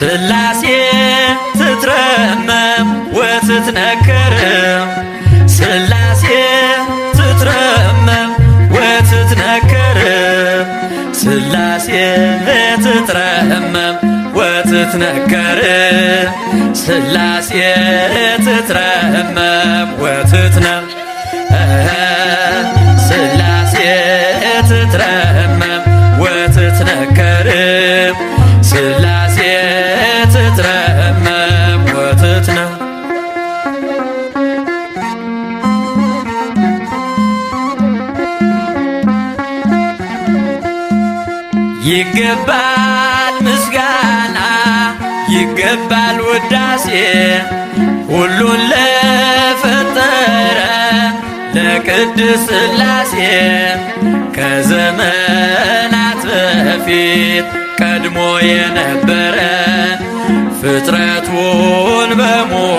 ሥላሴ ትትረመም ወትትነከር ሥላሴ ትትረመም ወትትነከር ሥላሴ ትትረመም ወትትነከር ሥላሴ ትትረመም ወትትነከር ሥላሴ ትትረመም ወትትነከር ሥላሴ ትትረመም ወትትነከር ይገባል ምስጋና ይገባል ውዳሴ ሁሉን ለፈጠረ ለቅድስት ሥላሴ ከዘመናት በፊት ቀድሞ የነበረ ፍጥረቱን በሙሉ